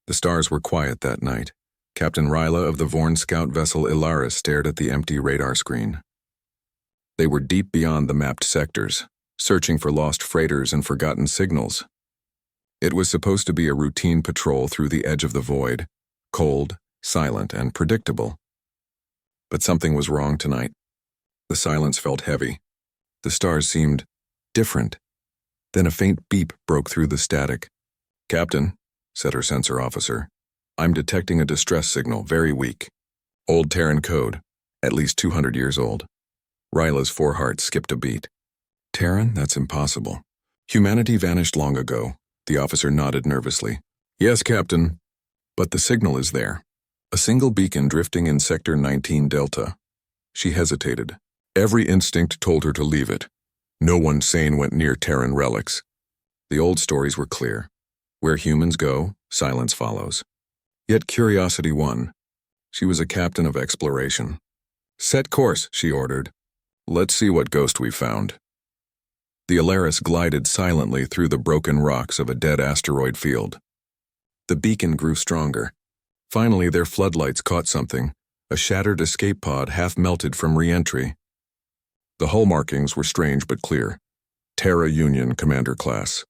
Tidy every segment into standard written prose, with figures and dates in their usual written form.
The stars were quiet that night. Captain Ryla of the Vorn scout vessel Ilaris stared at the empty radar screen. They were deep beyond the mapped sectors, searching for lost freighters and forgotten signals. It was supposed to be a routine patrol through the edge of the void, cold, silent, and predictable. But something was wrong tonight. The silence felt heavy. The stars seemed different. Then a faint beep broke through the static. "Captain," said her sensor officer, "I'm detecting a distress signal, very weak. Old Terran code, at least 200 years old." Ryla's foreheart skipped a beat. "Terran? That's impossible. Humanity vanished long ago." The officer nodded nervously. "Yes, Captain. But the signal is there. A single beacon drifting in Sector 19 Delta." She hesitated. Every instinct told her to leave it. No one sane went near Terran relics. The old stories were clear. Where humans go, silence follows. Yet curiosity won. She was a captain of exploration. "Set course," she ordered. "Let's see what ghost we found." The Alaris glided silently through the broken rocks of a dead asteroid field. The beacon grew stronger. Finally, their floodlights caught something, a shattered escape pod half melted from re-entry. The hull markings were strange but clear. Terra Union Commander Class.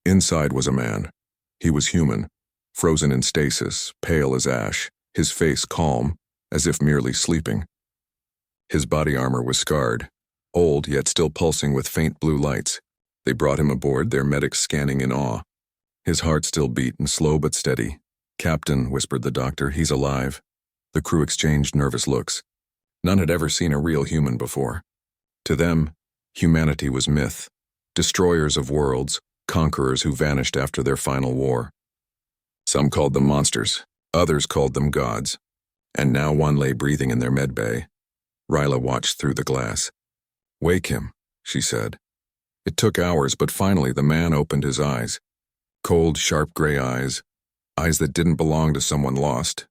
Inside was a man. He was human, frozen in stasis, pale as ash, his face calm, as if merely sleeping. His body armor was scarred, old yet still pulsing with faint blue lights. They brought him aboard, their medics scanning in awe. His heart still beat and slow but steady. "Captain," whispered the doctor, "he's alive." The crew exchanged nervous looks. None had ever seen a real human before. To them, humanity was myth, destroyers of worlds, conquerors who vanished after their final war. Some called them monsters, others called them gods. And now one lay breathing in their med bay. Ryla watched through the glass. "Wake him," she said. It took hours, but finally the man opened his eyes. Cold, sharp gray eyes. Eyes that didn't belong to someone lost.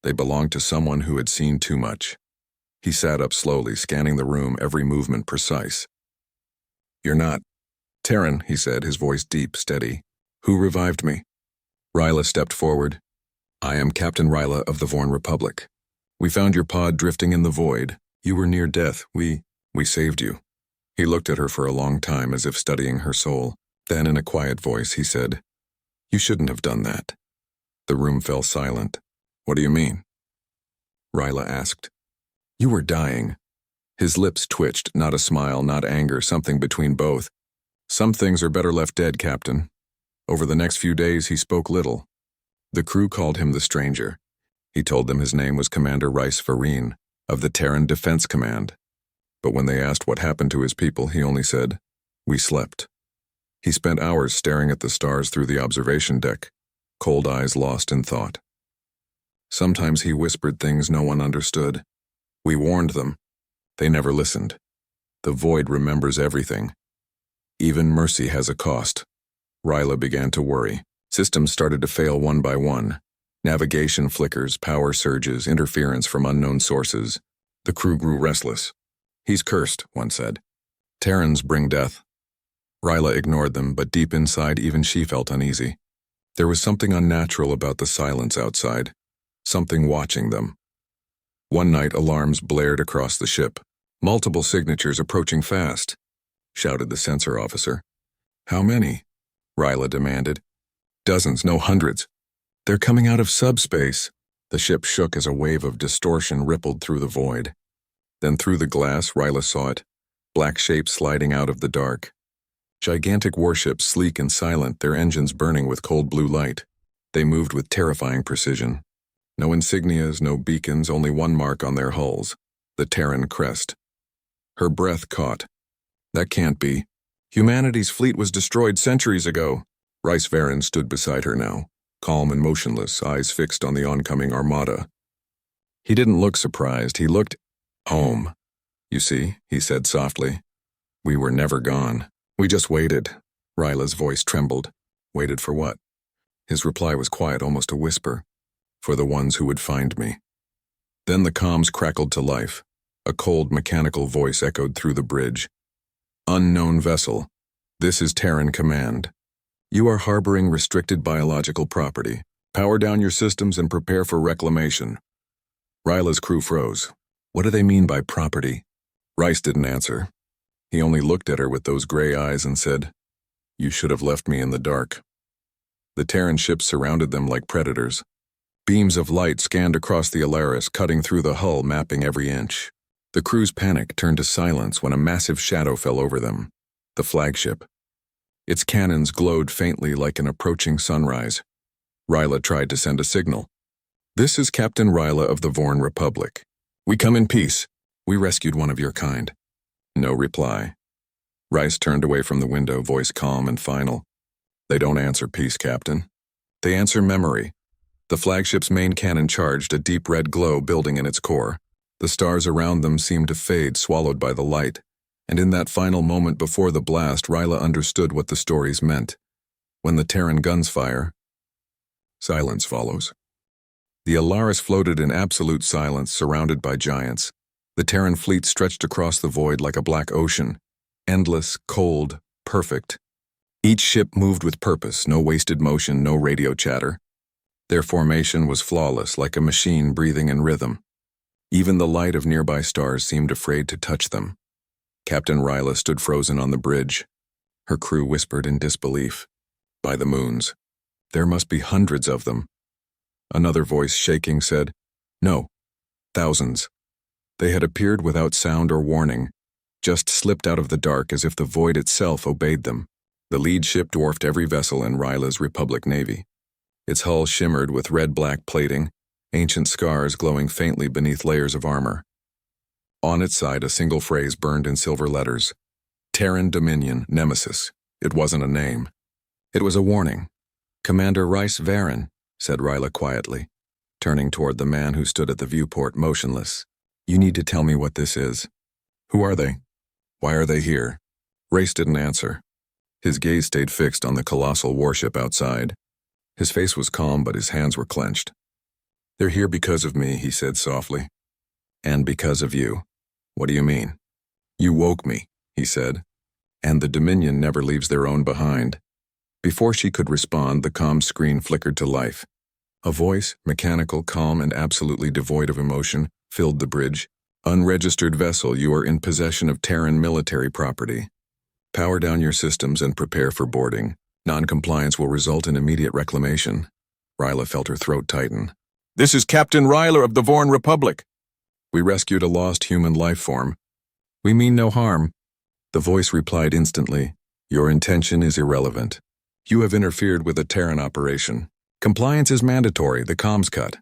They belonged to someone who had seen too much. He sat up slowly, scanning the room, every movement precise. "You're not Terran," he said, his voice deep, steady. "Who revived me?" Ryla stepped forward. "I am Captain Ryla of the Vorn Republic. We found your pod drifting in the void. You were near death. We saved you." He looked at her for a long time, as if studying her soul. Then, in a quiet voice, he said, "You shouldn't have done that." The room fell silent. "What do you mean?" Ryla asked. "You were dying." His lips twitched, not a smile, not anger, something between both. "Some things are better left dead, Captain." Over the next few days, he spoke little. The crew called him the Stranger. He told them his name was Commander Rice Farine, of the Terran Defense Command. But when they asked what happened to his people, he only said, "We slept." He spent hours staring at the stars through the observation deck, cold eyes lost in thought. Sometimes he whispered things no one understood. We warned them. They never listened. The void remembers everything. Even mercy has a cost. Ryla began to worry. Systems started to fail one by one. Navigation flickers, power surges, interference from unknown sources. The crew grew restless. "He's cursed," one said. "Terrans bring death." Ryla ignored them, but deep inside even she felt uneasy. There was something unnatural about the silence outside, something watching them. One night alarms blared across the ship. "Multiple signatures approaching fast," shouted the sensor officer. "How many?" Ryla demanded. "Dozens, no hundreds. They're coming out of subspace." The ship shook as a wave of distortion rippled through the void. Then through the glass, Ryla saw it, black shapes sliding out of the dark. Gigantic warships, sleek and silent, their engines burning with cold blue light. They moved with terrifying precision. No insignias, no beacons, only one mark on their hulls, the Terran crest. Her breath caught. That can't be. Humanity's fleet was destroyed centuries ago. Rice Varen stood beside her now, calm and motionless, eyes fixed on the oncoming armada. He didn't look surprised, he looked home. "You see," he said softly, "we were never gone. We just waited." Ryla's voice trembled. "Waited for what?" His reply was quiet, almost a whisper. "For the ones who would find me." Then the comms crackled to life. A cold, mechanical voice echoed through the bridge. "Unknown vessel. This is Terran Command. You are harboring restricted biological property. Power down your systems and prepare for reclamation. Ryla's crew froze. What do they mean by property? Rice didn't answer. He only looked at her with those gray eyes and said, "You should have left me in the dark." The Terran ships surrounded them like predators. Beams of light scanned across the Alaris, cutting through the hull, mapping every inch. The crew's panic turned to silence when a massive shadow fell over them. The flagship. Its cannons glowed faintly like an approaching sunrise. Ryla tried to send a signal. "This is Captain Ryla of the Vorn Republic. We come in peace. We rescued one of your kind." No reply. Rice turned away from the window, voice calm and final. "They don't answer peace, Captain. They answer memory." The flagship's main cannon charged, a deep red glow building in its core. The stars around them seemed to fade, swallowed by the light. And in that final moment before the blast, Ryla understood what the stories meant. When the Terran guns fire, silence follows. The Alaris floated in absolute silence, surrounded by giants. The Terran fleet stretched across the void like a black ocean. Endless, cold, perfect. Each ship moved with purpose, no wasted motion, no radio chatter. Their formation was flawless, like a machine breathing in rhythm. Even the light of nearby stars seemed afraid to touch them. Captain Ryla stood frozen on the bridge. Her crew whispered in disbelief. "By the moons. There must be hundreds of them." Another voice, shaking, said, "No, thousands." They had appeared without sound or warning, just slipped out of the dark as if the void itself obeyed them. The lead ship dwarfed every vessel in Ryla's Republic Navy. Its hull shimmered with red-black plating, ancient scars glowing faintly beneath layers of armor. On its side, a single phrase burned in silver letters. Terran Dominion, Nemesis. It wasn't a name. It was a warning. "Commander Rice Varen," said Ryla quietly, turning toward the man who stood at the viewport, motionless. "You need to tell me what this is. Who are they? Why are they here?" Rice didn't answer. His gaze stayed fixed on the colossal warship outside. His face was calm, but his hands were clenched. "They're here because of me," he said softly. "And because of you." "What do you mean?" "You woke me," he said. "And the Dominion never leaves their own behind." Before she could respond, the comm screen flickered to life. A voice, mechanical, calm, and absolutely devoid of emotion, filled the bridge. "Unregistered vessel, you are in possession of Terran military property. Power down your systems and prepare for boarding. Non-compliance will result in immediate reclamation." Ryla felt her throat tighten. "This is Captain Ryla of the Vorn Republic. We rescued a lost human life form. We mean no harm." The voice replied instantly, "Your intention is irrelevant. You have interfered with a Terran operation. Compliance is mandatory, the comms cut."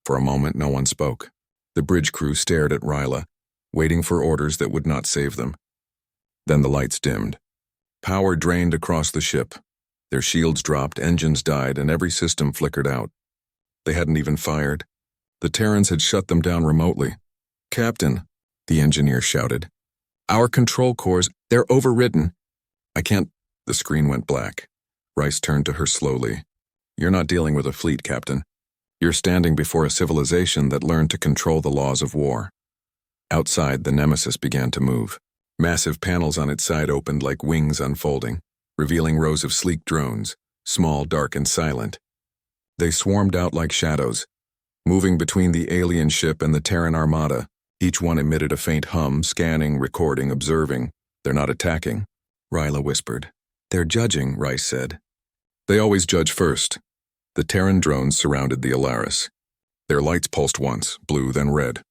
For a moment, no one spoke. The bridge crew stared at Ryla, waiting for orders that would not save them. Then the lights dimmed. Power drained across the ship. Their shields dropped, engines died, and every system flickered out. They hadn't even fired. The Terrans had shut them down remotely. "Captain," the engineer shouted. "Our control cores, they're overridden." "I can't—" The screen went black. Rice turned to her slowly. "You're not dealing with a fleet, Captain. You're standing before a civilization that learned to control the laws of war." Outside, the Nemesis began to move. Massive panels on its side opened like wings unfolding, revealing rows of sleek drones, small, dark, and silent. They swarmed out like shadows, moving between the alien ship and the Terran armada. Each one emitted a faint hum, scanning, recording, observing. "They're not attacking," Ryla whispered. "They're judging," Rice said. "They always judge first." The Terran drones surrounded the Alaris. Their lights pulsed once, blue, then red.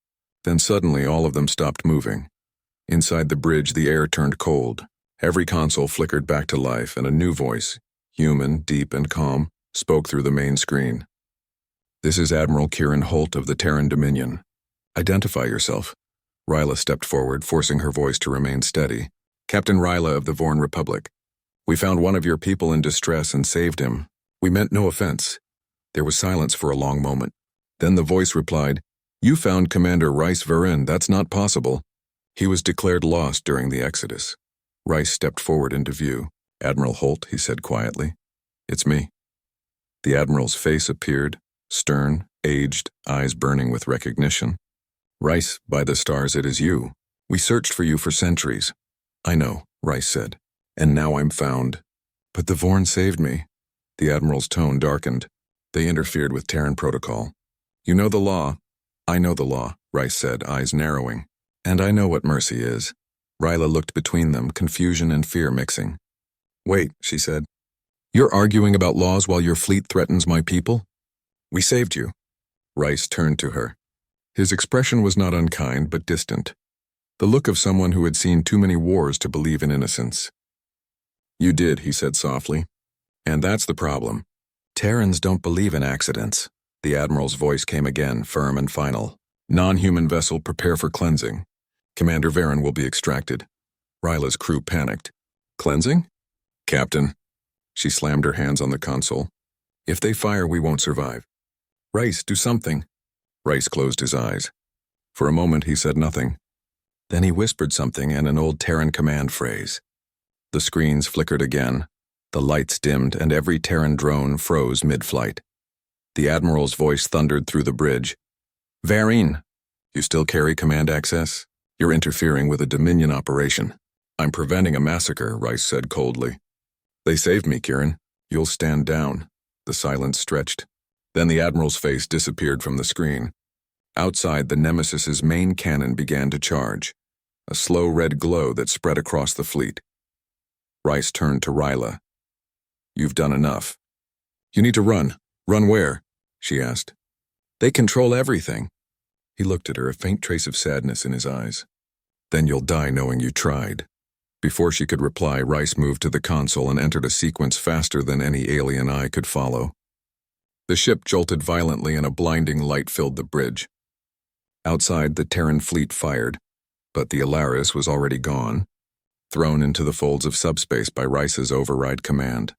Then suddenly all of them stopped moving. Inside the bridge, the air turned cold. Every console flickered back to life, and a new voice, human, deep, and calm, spoke through the main screen. "This is Admiral Kieran Holt of the Terran Dominion. Identify yourself." Ryla stepped forward, forcing her voice to remain steady. "Captain Ryla of the Vorn Republic. We found one of your people in distress and saved him. We meant no offense." There was silence for a long moment. Then the voice replied, "You found Commander Rice Varen. That's not possible. He was declared lost during the Exodus." Rice stepped forward into view. "Admiral Holt," he said quietly. "It's me." The Admiral's face appeared, stern, aged, eyes burning with recognition. "Rice, by the stars, it is you. We searched for you for centuries." "I know," Rice said. "And now I'm found." "But the Vorn saved me." The Admiral's tone darkened. They interfered with Terran protocol. You know the law. I know the law, Rice said, eyes narrowing. And I know what mercy is. Ryla looked between them, confusion and fear mixing. Wait, she said. You're arguing about laws while your fleet threatens my people? We saved you. Rice turned to her. His expression was not unkind, but distant. The look of someone who had seen too many wars to believe in innocence. You did, he said softly. And that's the problem. Terrans don't believe in accidents. The Admiral's voice came again, firm and final. Non-human vessel, prepare for cleansing. Commander Varen will be extracted. Ryla's crew panicked. Cleansing? Captain. She slammed her hands on the console. If they fire, we won't survive. Rice, do something. Rice closed his eyes. For a moment, he said nothing. Then he whispered something in an old Terran command phrase. The screens flickered again. The lights dimmed, and every Terran drone froze mid-flight. The Admiral's voice thundered through the bridge. Varine, you still carry command access? You're interfering with a Dominion operation. I'm preventing a massacre, Rice said coldly. They saved me, Kieran. You'll stand down. The silence stretched. Then the Admiral's face disappeared from the screen. Outside, the Nemesis's main cannon began to charge, a slow red glow that spread across the fleet. Rice turned to Ryla. You've done enough. You need to run. Run where? She asked. They control everything. He looked at her, a faint trace of sadness in his eyes. Then you'll die knowing you tried. Before she could reply, Rice moved to the console and entered a sequence faster than any alien eye could follow. The ship jolted violently and a blinding light filled the bridge. Outside, the Terran fleet fired, but the Alaris was already gone, thrown into the folds of subspace by Rice's override command.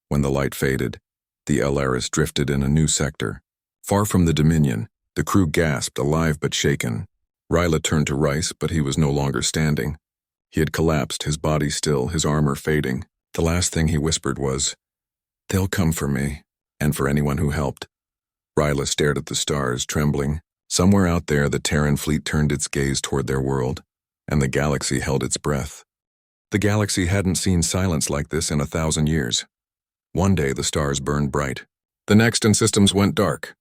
When the light faded, the Alaris drifted in a new sector. Far from the Dominion, the crew gasped, alive but shaken. Ryla turned to Rice, but he was no longer standing. He had collapsed, his body still, his armor fading. The last thing he whispered was, "They'll come for me, and for anyone who helped." Ryla stared at the stars, trembling. Somewhere out there, the Terran fleet turned its gaze toward their world, and the galaxy held its breath. The galaxy hadn't seen silence like this in 1,000 years. One day, the stars burned bright. The next, and systems went dark.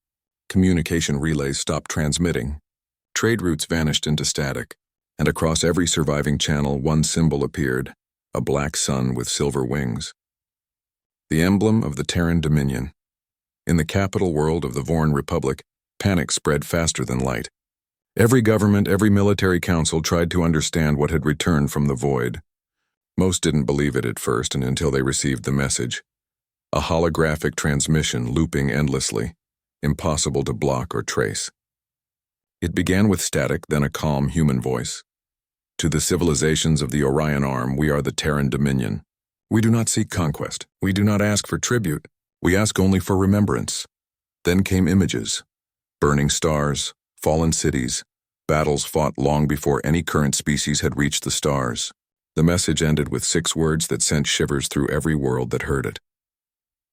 Communication relays stopped transmitting. Trade routes vanished into static, and across every surviving channel, one symbol appeared, a black sun with silver wings. The emblem of the Terran Dominion. In the capital world of the Vorn Republic, panic spread faster than light. Every government, every military council tried to understand what had returned from the void. Most didn't believe it at first and until they received the message. A holographic transmission looping endlessly, impossible to block or trace. It began with static, then a calm human voice. To the civilizations of the Orion Arm, we are the Terran Dominion. We do not seek conquest. We do not ask for tribute. We ask only for remembrance. Then came images. Burning stars, fallen cities, battles fought long before any current species had reached the stars. The message ended with 6 words that sent shivers through every world that heard it.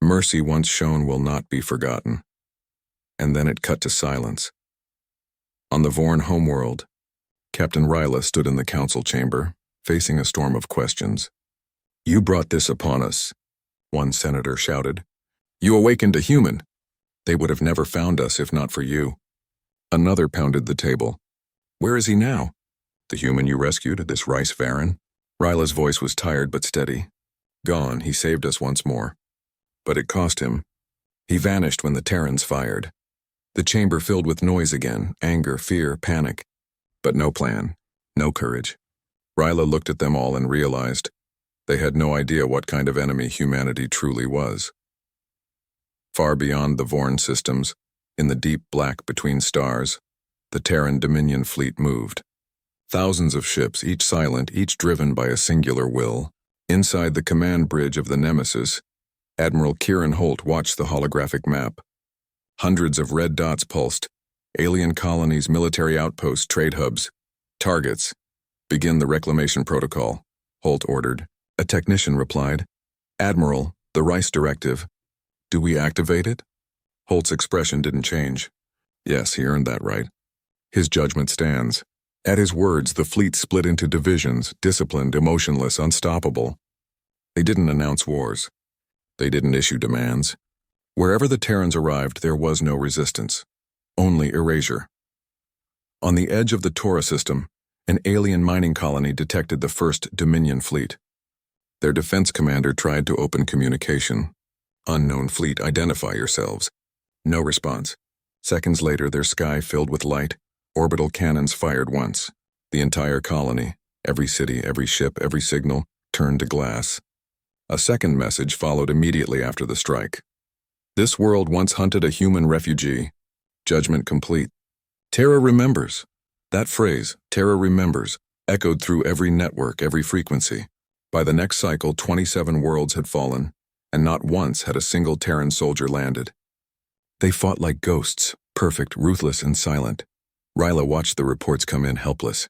Mercy once shown will not be forgotten. And then it cut to silence. On the Vorn homeworld, Captain Ryla stood in the council chamber, facing a storm of questions. You brought this upon us, one senator shouted. You awakened a human. They would have never found us if not for you. Another pounded the table. Where is he now? The human you rescued, this Rice Varen? Ryla's voice was tired but steady. Gone, he saved us once more. But it cost him. He vanished when the Terrans fired. The chamber filled with noise again, anger, fear, panic. But no plan, no courage. Ryla looked at them all and realized they had no idea what kind of enemy humanity truly was. Far beyond the Vorn systems, in the deep black between stars, the Terran Dominion fleet moved. Thousands of ships, each silent, each driven by a singular will. Inside the command bridge of the Nemesis, Admiral Kieran Holt watched the holographic map. Hundreds of red dots pulsed. Alien colonies, military outposts, trade hubs. Targets. Begin the reclamation protocol, Holt ordered. A technician replied, Admiral, the Rice directive. Do we activate it? Holt's expression didn't change. Yes, he earned that right. His judgment stands. At his words, the fleet split into divisions, disciplined, emotionless, unstoppable. They didn't announce wars. They didn't issue demands. Wherever the Terrans arrived, there was no resistance, only erasure. On the edge of the Tora system, an alien mining colony detected the first Dominion fleet. Their defense commander tried to open communication. "Unknown fleet, identify yourselves." No response. Seconds later, their sky filled with light. Orbital cannons fired once. The entire colony, every city, every ship, every signal, turned to glass. A second message followed immediately after the strike. "This world once hunted a human refugee. Judgment complete." Terra remembers. That phrase, Terra remembers, echoed through every network, every frequency. By the next cycle, 27 worlds had fallen, and not once had a single Terran soldier landed. They fought like ghosts, perfect, ruthless, and silent. Ryla watched the reports come in helpless.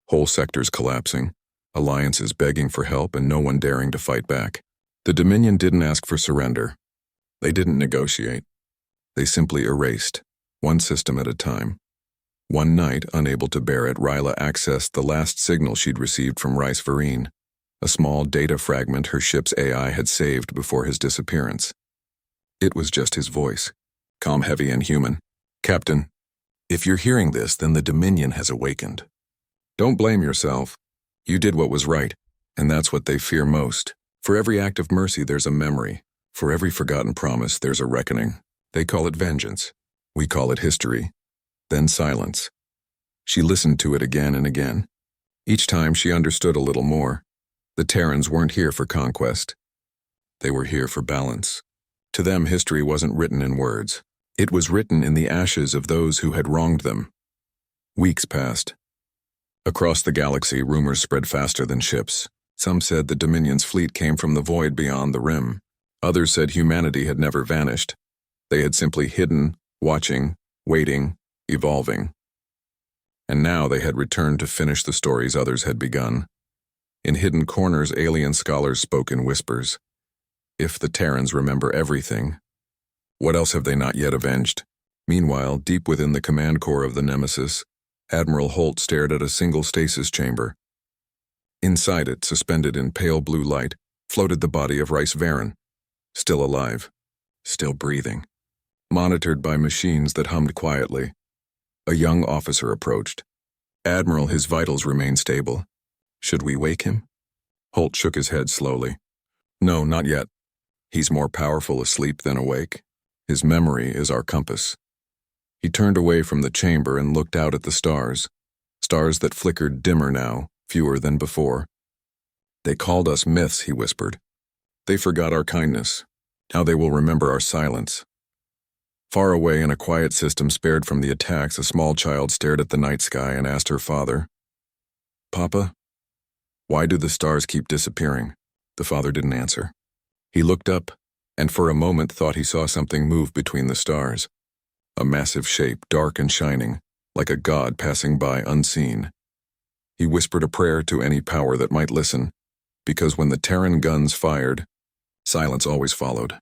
Whole sectors collapsing, alliances begging for help and no one daring to fight back. The Dominion didn't ask for surrender. They didn't negotiate. They simply erased, one system at a time. One night, unable to bear it, Ryla accessed the last signal she'd received from Rice Vereen, a small data fragment her ship's AI had saved before his disappearance. It was just his voice, calm, heavy, and human. "Captain, if you're hearing this, then the Dominion has awakened. Don't blame yourself. You did what was right, and that's what they fear most. For every act of mercy, there's a memory. For every forgotten promise, there's a reckoning. They call it vengeance. We call it history." Then silence. She listened to it again and again. Each time she understood a little more. The Terrans weren't here for conquest. They were here for balance. To them, history wasn't written in words. It was written in the ashes of those who had wronged them. Weeks passed. Across the galaxy, rumors spread faster than ships. Some said the Dominion's fleet came from the void beyond the rim. Others said humanity had never vanished. They had simply hidden, watching, waiting, evolving. And now they had returned to finish the stories others had begun. In hidden corners, alien scholars spoke in whispers. If the Terrans remember everything, what else have they not yet avenged? Meanwhile, deep within the command core of the Nemesis, Admiral Holt stared at a single stasis chamber. Inside it, suspended in pale blue light, floated the body of Rice Vereen, still alive, still breathing, monitored by machines that hummed quietly. A young officer approached. "Admiral, his vitals remain stable. Should we wake him?" Holt shook his head slowly. "No, not yet. He's more powerful asleep than awake. His memory is our compass." He turned away from the chamber and looked out at the stars. Stars that flickered dimmer now, fewer than before. "They called us myths," he whispered. "They forgot our kindness. Now they will remember our silence." Far away in a quiet system spared from the attacks, a small child stared at the night sky and asked her father, "Papa, why do the stars keep disappearing?" The father didn't answer. He looked up, and for a moment thought he saw something move between the stars. A massive shape, dark and shining, like a god passing by unseen. He whispered a prayer to any power that might listen, because when the Terran guns fired, silence always followed.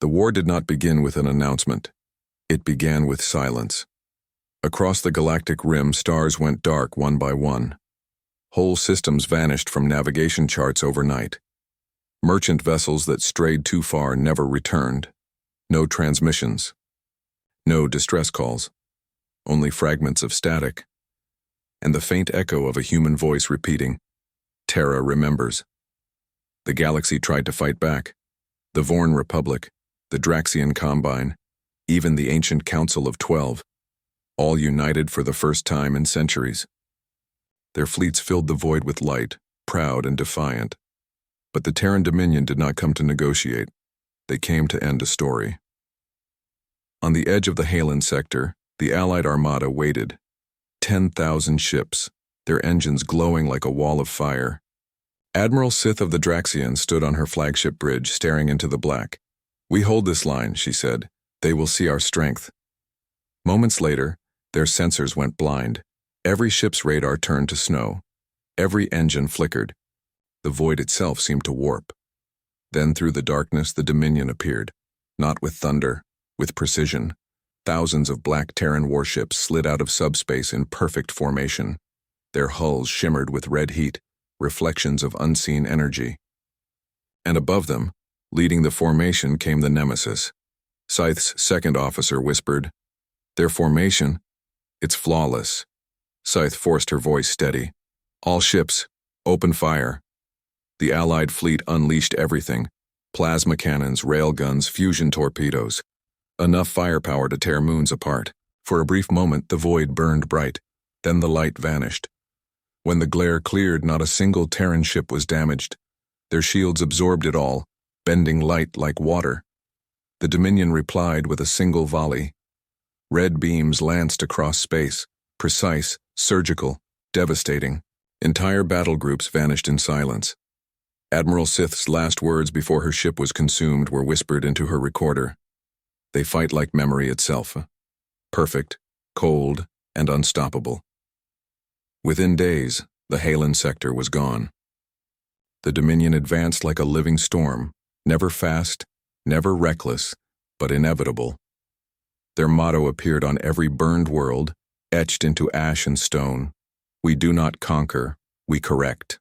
The war did not begin with an announcement. It began with silence. Across the galactic rim, stars went dark one by one. Whole systems vanished from navigation charts overnight. Merchant vessels that strayed too far never returned. No transmissions. No distress calls. Only fragments of static. And the faint echo of a human voice repeating, "Terra remembers." The galaxy tried to fight back. The Vorn Republic, the Draxian Combine, even the ancient Council of 12, all united for the first time in centuries. Their fleets filled the void with light, proud and defiant. But the Terran Dominion did not come to negotiate. They came to end a story. On the edge of the Halen sector, the Allied Armada waited. 10,000 ships, their engines glowing like a wall of fire. Admiral Sith of the Draxians stood on her flagship bridge, staring into the black. "We hold this line," she said. "They will see our strength." Moments later, their sensors went blind. Every ship's radar turned to snow. Every engine flickered. The void itself seemed to warp. Then through the darkness, the Dominion appeared. Not with thunder, with precision. Thousands of black Terran warships slid out of subspace in perfect formation. Their hulls shimmered with red heat, reflections of unseen energy. And above them, leading the formation, came the Nemesis. Scythe's second officer whispered, "Their formation, it's flawless." Scythe forced her voice steady. "All ships, open fire." The Allied fleet unleashed everything: plasma cannons, railguns, fusion torpedoes. Enough firepower to tear moons apart. For a brief moment, the void burned bright. Then the light vanished. When the glare cleared, not a single Terran ship was damaged. Their shields absorbed it all, bending light like water. The Dominion replied with a single volley. Red beams lanced across space, precise, surgical, devastating. Entire battle groups vanished in silence. Admiral Sith's last words before her ship was consumed were whispered into her recorder. "They fight like memory itself. Perfect, cold, and unstoppable." Within days, the Halen sector was gone. The Dominion advanced like a living storm, never fast, never reckless, but inevitable. Their motto appeared on every burned world, etched into ash and stone: "We do not conquer, we correct."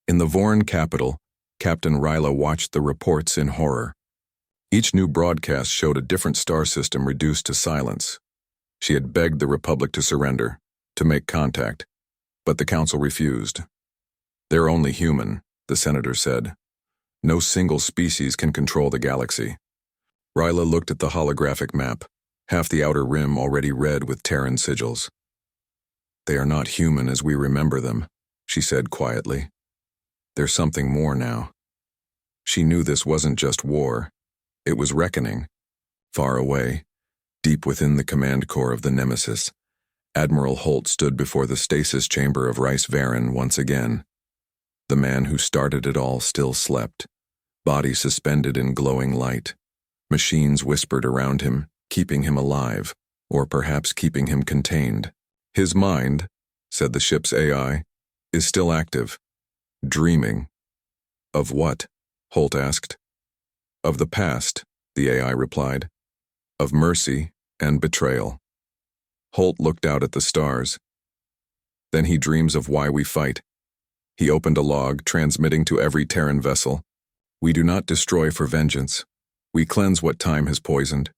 In the Vorn capital, Captain Ryla watched the reports in horror. Each new broadcast showed a different star system reduced to silence. She had begged the Republic to surrender, to make contact, but the Council refused. "They're only human," the Senator said. "No single species can control the galaxy." Ryla looked at the holographic map, half the outer rim already red with Terran sigils. "They are not human as we remember them," she said quietly. "There's something more now." She knew this wasn't just war. It was reckoning. Far away, deep within the command core of the Nemesis, Admiral Holt stood before the stasis chamber of Rice Varen once again. The man who started it all still slept, body suspended in glowing light. Machines whispered around him, keeping him alive, or perhaps keeping him contained. "His mind," said the ship's AI, "is still active, dreaming." "Of what?" Holt asked. "Of the past," the AI replied. "Of mercy and betrayal." Holt looked out at the stars. "Then he dreams of why we fight." He opened a log, transmitting to every Terran vessel. "We do not destroy for vengeance. We cleanse what time has poisoned.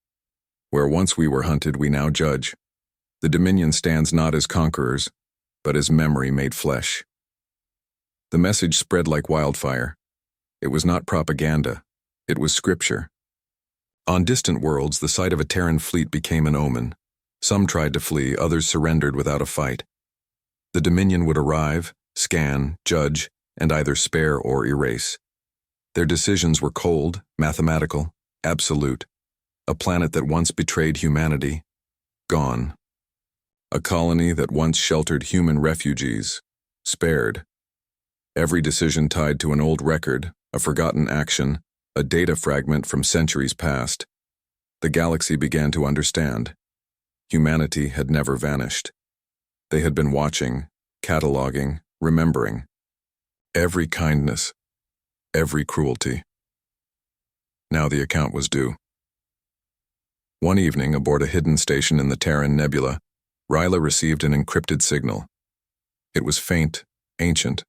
Where once we were hunted, we now judge. The Dominion stands not as conquerors, but as memory made flesh." The message spread like wildfire. It was not propaganda. It was scripture. On distant worlds, the sight of a Terran fleet became an omen. Some tried to flee, others surrendered without a fight. The Dominion would arrive, scan, judge, and either spare or erase. Their decisions were cold, mathematical, absolute. A planet that once betrayed humanity, gone. A colony that once sheltered human refugees, spared. Every decision tied to an old record, a forgotten action, a data fragment from centuries past. The galaxy began to understand. Humanity had never vanished. They had been watching, cataloging, remembering. Every kindness, every cruelty. Now the account was due. One evening, aboard a hidden station in the Terran Nebula, Ryla received an encrypted signal. It was faint, ancient,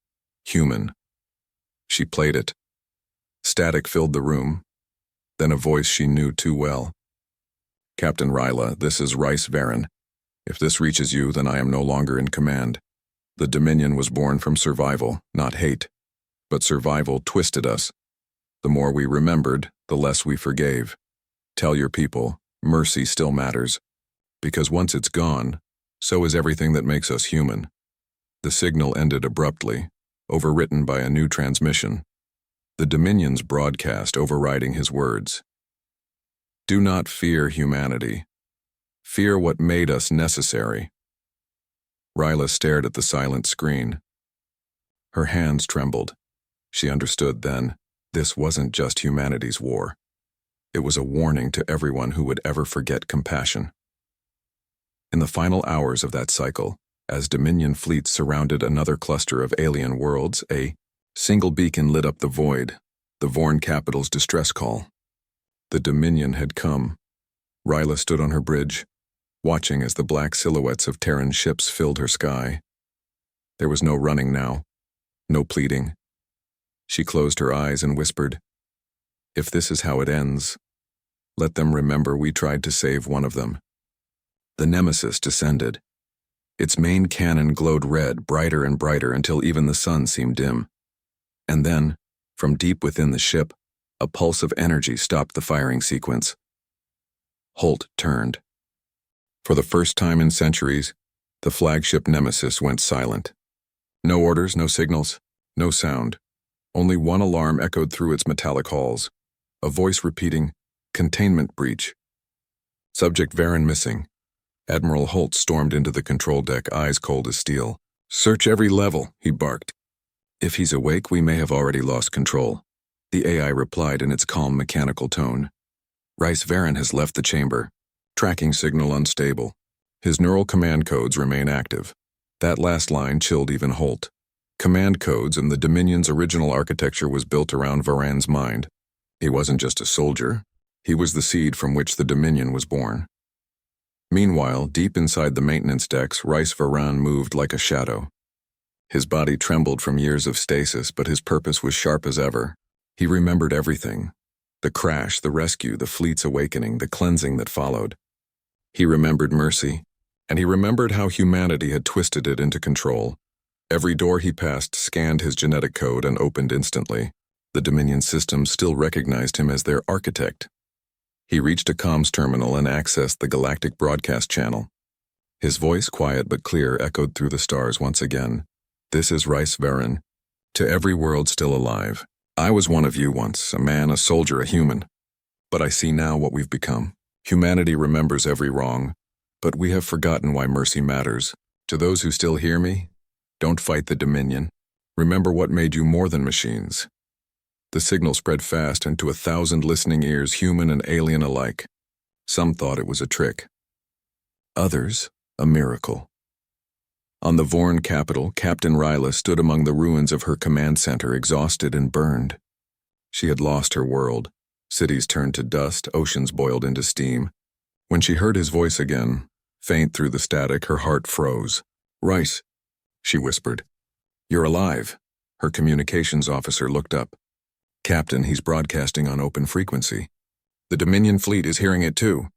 human. She played it. Static filled the room. Then a voice she knew too well. "Captain Ryla, this is Rice Varen. If this reaches you, then I am no longer in command. The Dominion was born from survival, not hate. But survival twisted us. The more we remembered, the less we forgave. Tell your people, mercy still matters. Because once it's gone, so is everything that makes us human." The signal ended abruptly, overwritten by a new transmission. The Dominion's broadcast overriding his words. "Do not fear humanity. Fear what made us necessary." Ryla stared at the silent screen. Her hands trembled. She understood then, this wasn't just humanity's war. It was a warning to everyone who would ever forget compassion. In the final hours of that cycle, as Dominion fleets surrounded another cluster of alien worlds, a single beacon lit up the void, the Vorn capital's distress call. The Dominion had come. Ryla stood on her bridge, watching as the black silhouettes of Terran ships filled her sky. There was no running now, no pleading. She closed her eyes and whispered, "If this is how it ends, Let them remember we tried to save one of them. The Nemesis descended. Its main cannon glowed red, brighter and brighter until even the sun seemed dim. And then, from deep within the ship, a pulse of energy stopped the firing sequence. Holt turned. For the first time in centuries, the flagship Nemesis went silent. No orders, no signals, no sound. Only one alarm echoed through its metallic halls, a voice repeating, "Containment breach." Subject Varen missing. Admiral Holt stormed into the control deck, eyes cold as steel. "Search every level," he barked. "If he's awake, we may have already lost control," the AI replied in its calm mechanical tone. "Rice Varen has left the chamber. Tracking signal unstable. His neural command codes remain active." That last line chilled even Holt. Command codes and the Dominion's original architecture was built around Varan's mind. He wasn't just a soldier. He was the seed from which the Dominion was born. Meanwhile, deep inside the maintenance decks, Rice Varan moved like a shadow. His body trembled from years of stasis, but his purpose was sharp as ever. He remembered everything. The crash, the rescue, the fleet's awakening, the cleansing that followed. He remembered mercy, and he remembered how humanity had twisted it into control. Every door he passed scanned his genetic code and opened instantly. The Dominion system still recognized him as their architect. He reached a comms terminal and accessed the Galactic broadcast channel. His voice, quiet but clear, echoed through the stars once again. "This is Rice Varen. To every world still alive. I was one of you once, a man, a soldier, a human. But I see now what we've become. Humanity remembers every wrong, but we have forgotten why mercy matters. To those who still hear me, don't fight the Dominion. Remember what made you more than machines." The signal spread fast into 1,000 listening ears, human and alien alike. Some thought it was a trick. Others, a miracle. On the Vorn capital, Captain Ryla stood among the ruins of her command center, exhausted and burned. She had lost her world. Cities turned to dust, oceans boiled into steam. When she heard his voice again, faint through the static, her heart froze. "Rice," she whispered. "You're alive." Her communications officer looked up. "Captain, he's broadcasting on open frequency. The Dominion fleet is hearing it too."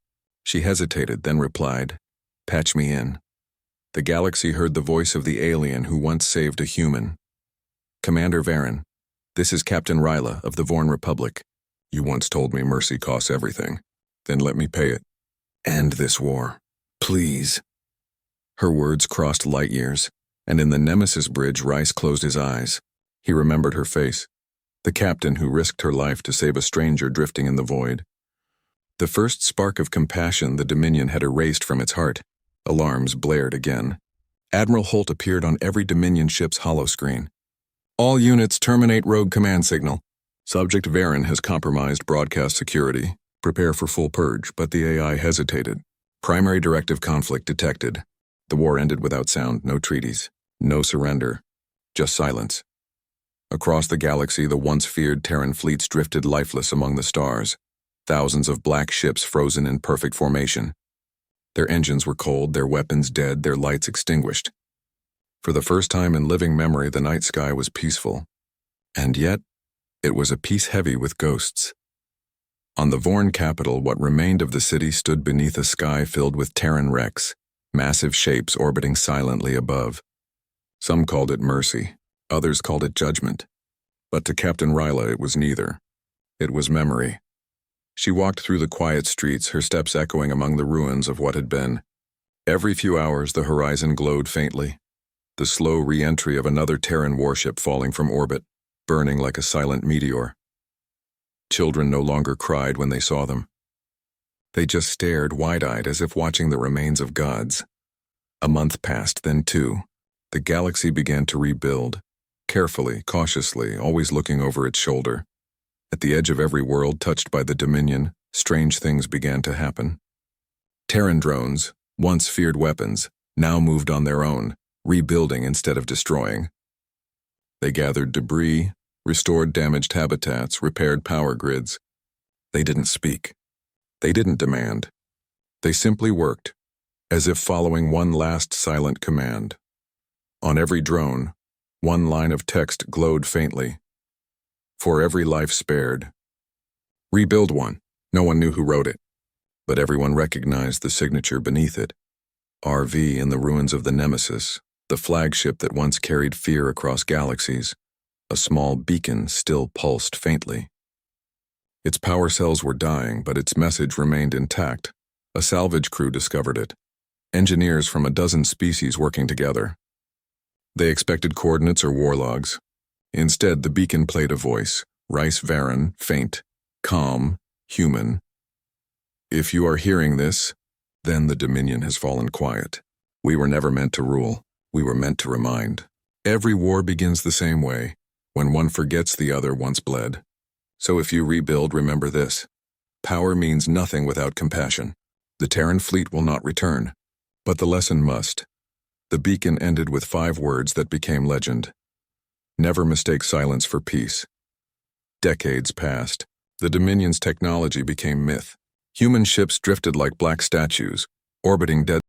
She hesitated, then replied, "Patch me in." The galaxy heard the voice of the alien who once saved a human. "Commander Varen, this is Captain Ryla of the Vorn Republic. You once told me mercy costs everything. Then let me pay it. End this war. Please." Her words crossed light years, and in the Nemesis bridge, Rice closed his eyes. He remembered her face. The captain who risked her life to save a stranger drifting in the void. The first spark of compassion the Dominion had erased from its heart. Alarms blared again. Admiral Holt appeared on every Dominion ship's holoscreen. "All units terminate rogue command signal. Subject Varen has compromised broadcast security. Prepare for full purge," but the AI hesitated. Primary directive conflict detected. The war ended without sound, no treaties, no surrender, just silence. Across the galaxy, the once feared Terran fleets drifted lifeless among the stars, thousands of black ships frozen in perfect formation. Their engines were cold, their weapons dead, their lights extinguished. For the first time in living memory, the night sky was peaceful. And yet, it was a peace heavy with ghosts. On the Vorn capital, what remained of the city stood beneath a sky filled with Terran wrecks, massive shapes orbiting silently above. Some called it mercy. Others called it judgment. But to Captain Ryla it was neither. It was memory. She walked through the quiet streets, her steps echoing among the ruins of what had been. Every few hours the horizon glowed faintly. The slow re-entry of another Terran warship falling from orbit, burning like a silent meteor. Children no longer cried when they saw them. They just stared wide-eyed as if watching the remains of gods. A month passed, then two. The galaxy began to rebuild. Carefully, cautiously, always looking over its shoulder. At the edge of every world touched by the Dominion, strange things began to happen. Terran drones, once feared weapons, now moved on their own, rebuilding instead of destroying. They gathered debris, restored damaged habitats, repaired power grids. They didn't speak. They didn't demand. They simply worked, as if following one last silent command. On every drone, one line of text glowed faintly. For every life spared. Rebuild one, No one knew who wrote it, but everyone recognized the signature beneath it. RV in the ruins of the Nemesis, the flagship that once carried fear across galaxies. A small beacon still pulsed faintly. Its power cells were dying, but its message remained intact. A salvage crew discovered it. Engineers from a dozen species working together. They expected coordinates or war logs. Instead, the beacon played a voice, Rice Varan, faint, calm, human. If you are hearing this, then the Dominion has fallen quiet. We were never meant to rule. We were meant to remind. Every war begins the same way, when one forgets the other once bled. So if you rebuild, remember this. Power means nothing without compassion. The Terran fleet will not return, but the lesson must. The beacon ended with 5 words that became legend. Never mistake silence for peace. Decades passed. The Dominion's technology became myth. Human ships drifted like black statues, orbiting dead